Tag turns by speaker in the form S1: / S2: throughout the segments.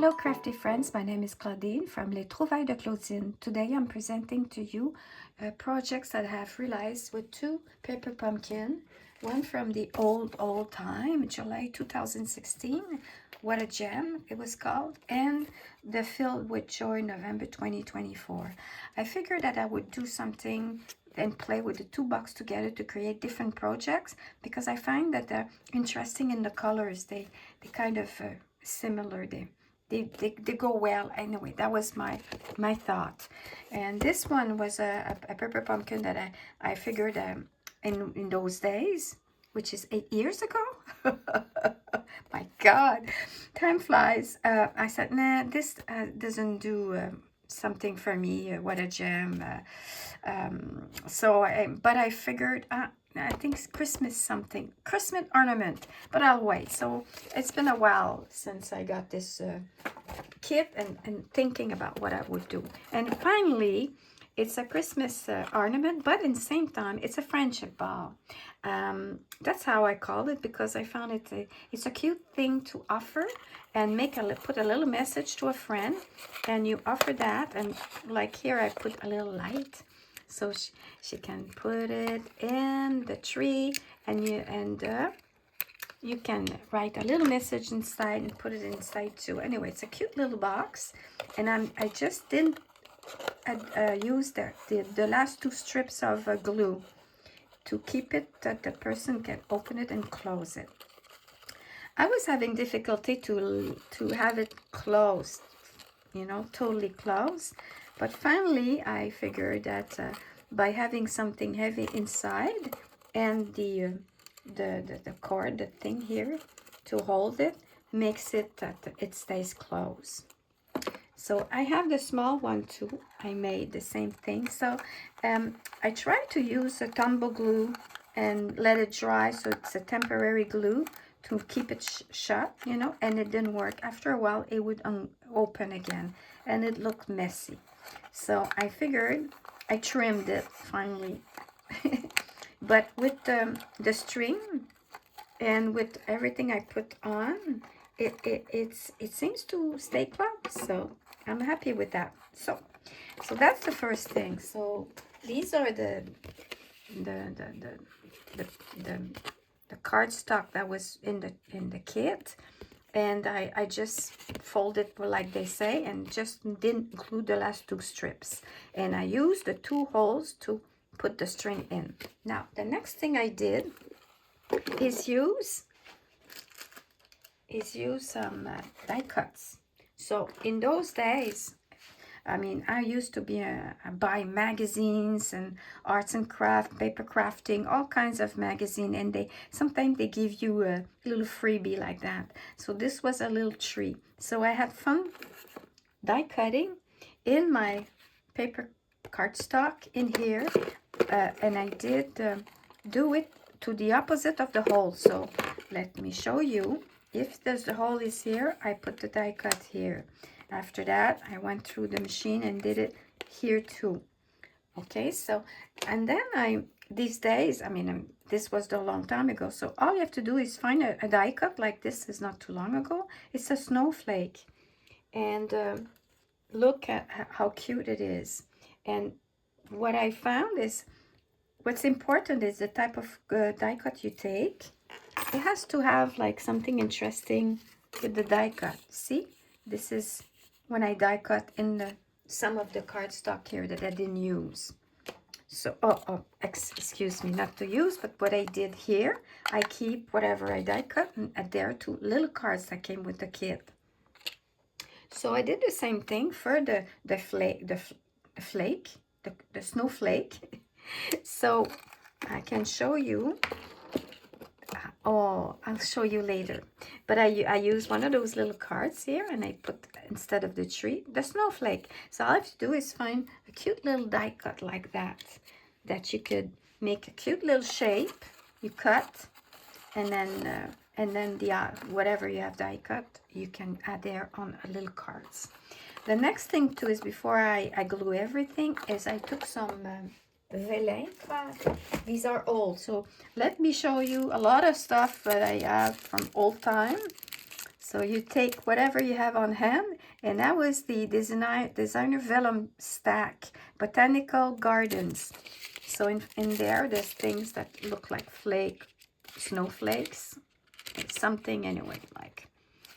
S1: Hello crafty friends, my name is Claudine from Les Trouvailles de Claudine. Today I'm presenting to you projects that I have realized with two paper pumpkin. One from the old time, July 2016, What a Gem it was called, and the Filled with Joy, November 2024. I figured that I would do something and play with the two boxes together to create different projects because I find that they're interesting in the colors. They kind of similar. They go well. Anyway, that was my thought. And this one was a purple pumpkin that I figured in those days, which is 8 years ago. My God, time flies. I said, nah, this doesn't do something for me. What a gem. But I figured, I think it's Christmas something, Christmas ornament, but I'll wait. So it's been a while since I got this kit and thinking about what I would do. And finally, it's a Christmas ornament, but in the same time, it's a friendship ball. That's how I call it because I found it's a cute thing to offer and put a little message to a friend, and you offer that. And like here, I put a little light. So she can put it in the tree, and you can write a little message inside and put it inside too. Anyway, it's a cute little box, and I just didn't use the last two strips of glue to keep it that the person can open it and close it. I was having difficulty to have it closed, you know, totally closed. But finally, I figured that by having something heavy inside and the cord, the thing here to hold it, makes it that it stays closed. So I have the small one too. I made the same thing. So I tried to use a tumble glue and let it dry, so it's a temporary glue to keep it shut, you know, and it didn't work. After a while, it would open again, and it looked messy. So I figured I trimmed it finally. But with the string and with everything I put on, it seems to stay closed. So I'm happy with that. So that's the first thing. So these are the cardstock that was in the kit. And I just folded like they say and just didn't glue the last two strips. And I used the two holes to put the string in. Now, the next thing I did is use some die cuts. So in those days, I mean, I used to buy magazines and arts and craft, paper crafting, all kinds of magazine, and sometimes they give you a little freebie like that. So this was a little treat. So I had fun die cutting in my paper cardstock in here, and I did do it to the opposite of the hole. So let me show you. If the hole is here, I put the die cut here. After that, I went through the machine and did it here too. Okay, so, and then these days, I mean, this was a long time ago. So all you have to do is find a die cut like this. Is not too long ago. It's a snowflake. And look at how cute it is. And what I found is, what's important is the type of die cut you take. It has to have like something interesting with the die cut. See, this is when I die cut in some of the cardstock here that I didn't use. So, excuse me, not to use, but what I did here, I keep whatever I die cut, and there are two little cards that came with the kit. So I did the same thing for the snowflake. So I can show you. Oh, I'll show you later. But I use one of those little cards here, and I put, instead of the tree, the snowflake. So all I have to do is find a cute little die cut like that you could make a cute little shape. You cut, and then whatever you have die cut, you can add there on a little cards. The next thing too is, before I glue everything, is I took some Vélin. These are old, so let me show you a lot of stuff that I have from old time. So you take whatever you have on hand, and that was the designer vellum stack, Botanical Gardens. So in there, there's things that look like snowflakes, something anyway, like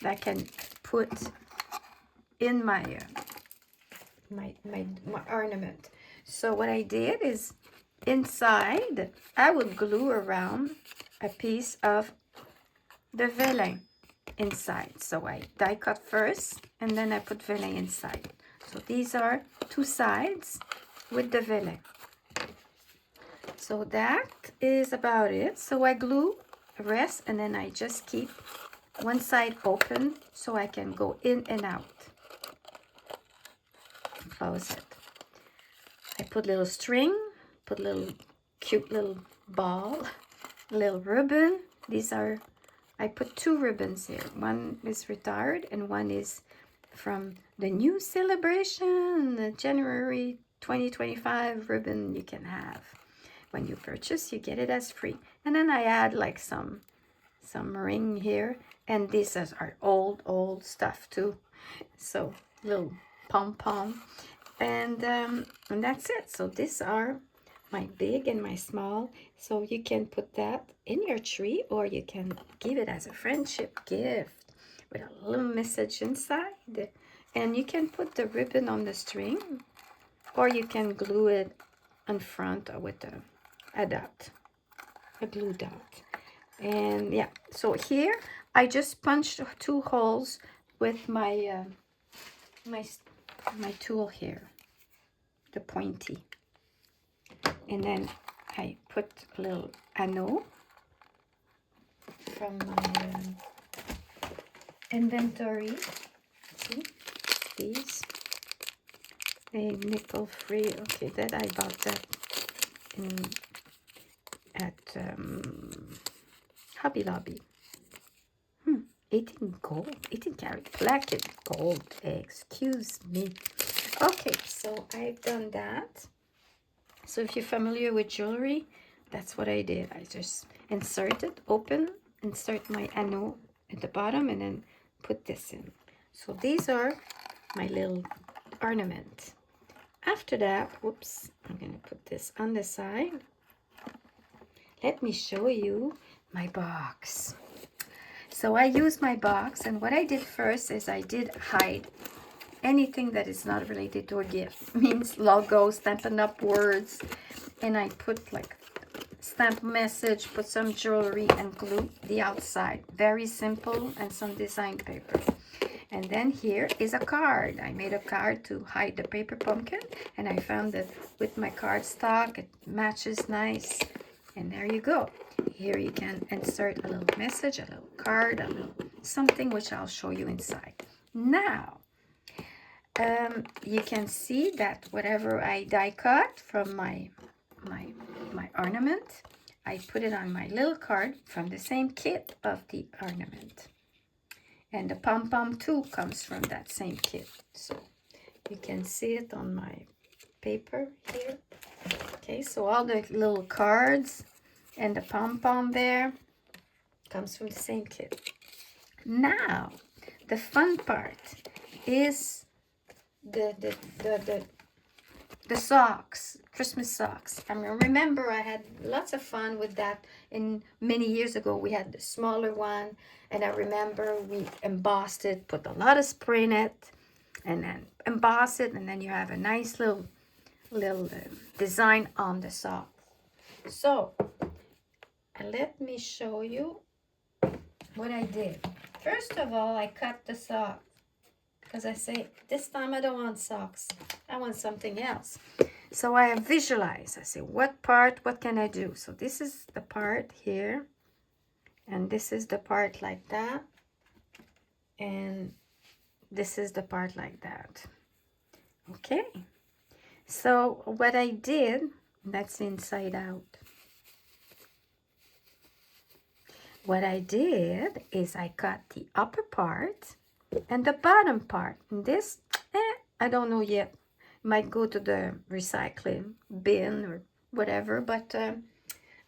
S1: that I can put in my my ornament. So what I did is, inside, I would glue around a piece of the vellum inside. So I die cut first, and then I put vellum inside. So these are two sides with the vellum. So that is about it. So I glue the rest, and then I just keep one side open so I can go in and out. Close it. I put little string, put little cute little ball, little ribbon. These are, I put two ribbons here. One is retired and one is from the new celebration, the January 2025 ribbon you can have. When you purchase, you get it as free. And then I add like some ring here, and these are old stuff too. So little pom-pom, and that's it. So these are my big and my small. So you can put that in your tree, or you can give it as a friendship gift with a little message inside. And you can put the ribbon on the string, or you can glue it in front with a dot, a glue dot. And yeah, so here I just punched 2 holes with my my tool here, the pointy, and then I put a little anneau from my inventory. See these, a nickel free. Okay, that I bought that at Hobby Lobby. 18 gold, 18 karat plated gold. Excuse me. Okay, so I've done that. So if you're familiar with jewelry, that's what I did. I just inserted, open, insert my anneau at the bottom, and then put this in. So these are my little ornament. After that, whoops, I'm gonna put this on the side. Let me show you my box. So I used my box, and what I did first is I did hide anything that is not related to a gift. Means logo, Stampin' Up! Words, and I put like stamp message, put some jewelry, and glue the outside. Very simple, and some design paper. And then here is a card. I made a card to hide the paper pumpkin, and I found that with my cardstock it matches nice. And there you go. Here you can insert a little message, a little card, a little something, which I'll show you inside. Now, you can see that whatever I die cut from my ornament, I put it on my little card from the same kit of the ornament. And the pom-pom too comes from that same kit. So you can see it on my paper here. Okay, so all the little cards and the pom-pom there comes from the same kit. Now, the fun part is the socks, Christmas socks. I remember I had lots of fun with that. In many years ago, we had the smaller one, and I remember we embossed it, put a lot of spray in it, and then emboss it, and then you have a nice little design on the sock. So let me show you what I did. First of all, I cut the sock, because I say, this time I don't want socks. I want something else. So I visualize. I say, what can I do? So this is the part here. And this is the part like that. And this is the part like that. Okay. So what I did, that's inside out. What I did is I cut the upper part and the bottom part. And this, I don't know yet. Might go to the recycling bin or whatever, but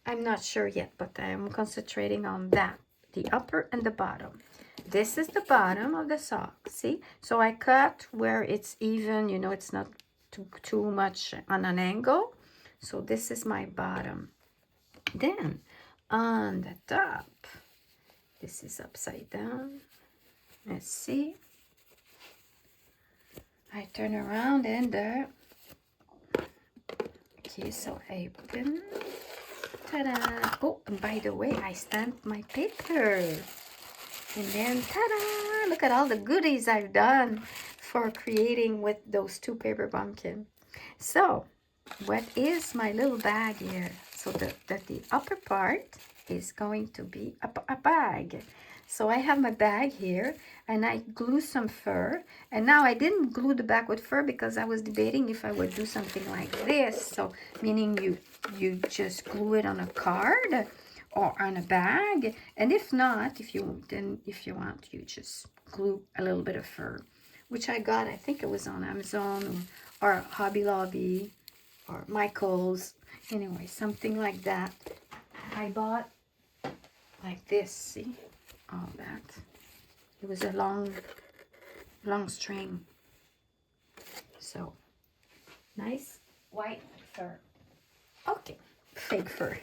S1: I'm not sure yet. But I'm concentrating on that, the upper and the bottom. this is the bottom of the sock, see? So I cut where it's even, you know, it's not too much on an angle. So this is my bottom. Then on the top, this is upside down. Let's see. I turn around and there. Okay, so I open. Ta-da! Oh, and by the way, I stamped my paper. And then, ta-da! Look at all the goodies I've done for creating with those 2 paper pumpkins. So, what is my little bag here? So the upper part is going to be a bag. So I have my bag here, and I glue some fur. And now I didn't glue the back with fur because I was debating if I would do something like this. So meaning you just glue it on a card or on a bag. And if not, if you want, you just glue a little bit of fur, which I got, I think it was on Amazon or Hobby Lobby or Michael's. Anyway, something like that. I bought like this, see? All that. It was a long string. So, nice white fur. Okay, fake fur.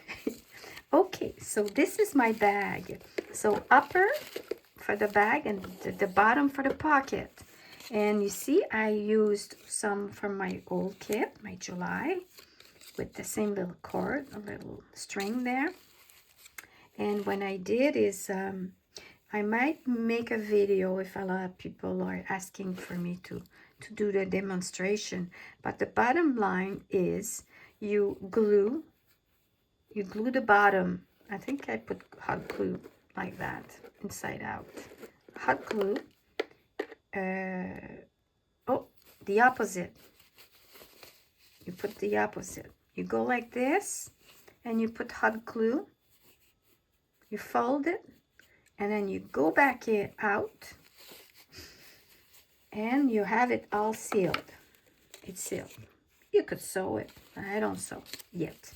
S1: Okay, so this is my bag. So upper for the bag and the bottom for the pocket. And you see, I used some from my old kit, my July, with the same little cord, a little string there. And what I did is, I might make a video if a lot of people are asking for me to do the demonstration. But the bottom line is you glue the bottom. I think I put hot glue like that, inside out. Hot glue. Oh, the opposite. You put the opposite. You go like this, and you put hot glue. You fold it, and then you go back out, and you have it all sealed. It's sealed. You could sew it. I don't sew yet.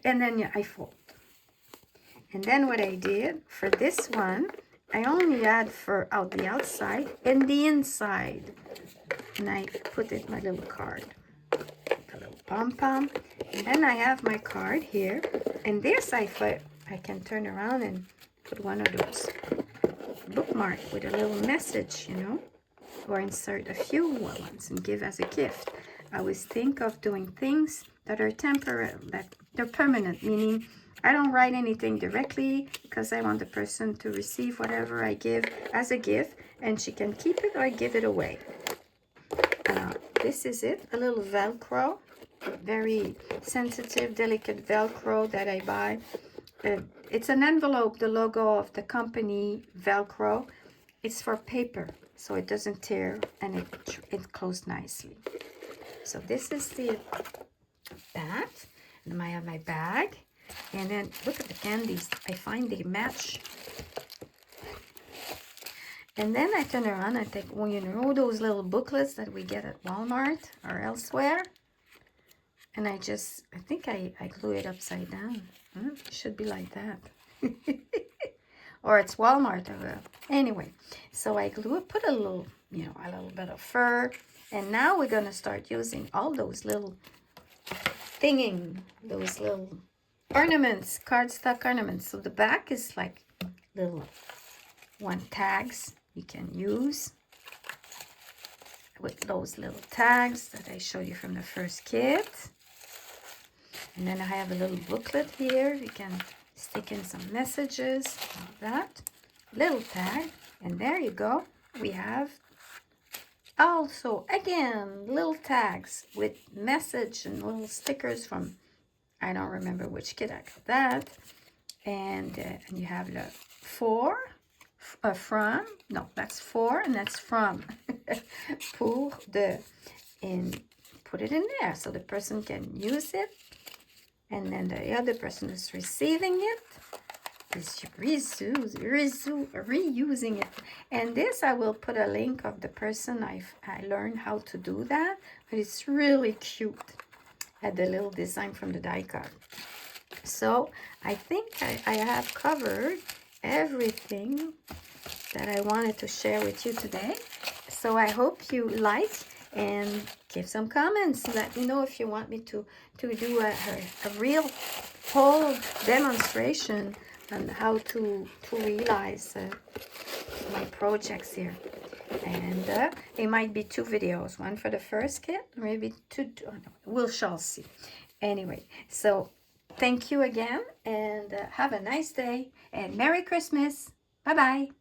S1: And then I fold. And then what I did for this one, I only add fur out the outside and the inside. And I put it my little card. A little pom-pom. And then I have my card here. And this I can turn around and put one of those bookmark with a little message, you know, or insert a few ones and give as a gift. I always think of doing things that are temporary, that they're permanent, meaning I don't write anything directly because I want the person to receive whatever I give as a gift, and she can keep it or give it away. This is it, a little Velcro, very sensitive, delicate Velcro that I buy. It's an envelope, the logo of the company, Velcro. It's for paper, so it doesn't tear, and it closed nicely. So this is the back, and I have my bag. And then look at the candies. I find they match. And then I turn around and take, well, you know those little booklets that we get at Walmart or elsewhere? And I think I glue it upside down. It should be like that. Or it's Walmart. Anyway, so I glue it, put a little, you know, a little bit of fur. And now we're going to start using all those little those little ornaments, cardstock ornaments. So the back is like little tags you can use with those little tags that I showed you from the first kit. And then I have a little booklet here. You can stick in some messages, all that. Little tag. And there you go. We have also, again, little tags with message and little stickers from, I don't remember which kit I got that. And you have the from, no, that's for, and that's from. Pour de, and put it in there so the person can use it. And then the other person is receiving it is reusing it. And this, I will put a link of the person I learned how to do that. But it's really cute. At the little design from the die cut. So I think I have covered everything that I wanted to share with you today. So I hope you like and give some comments. Let me know if you want me to do a real whole demonstration on how to realize my projects here. And it might be 2 videos, one for the first kit, maybe 2, we shall see. Anyway, so thank you again, and have a nice day, and Merry Christmas. Bye-bye.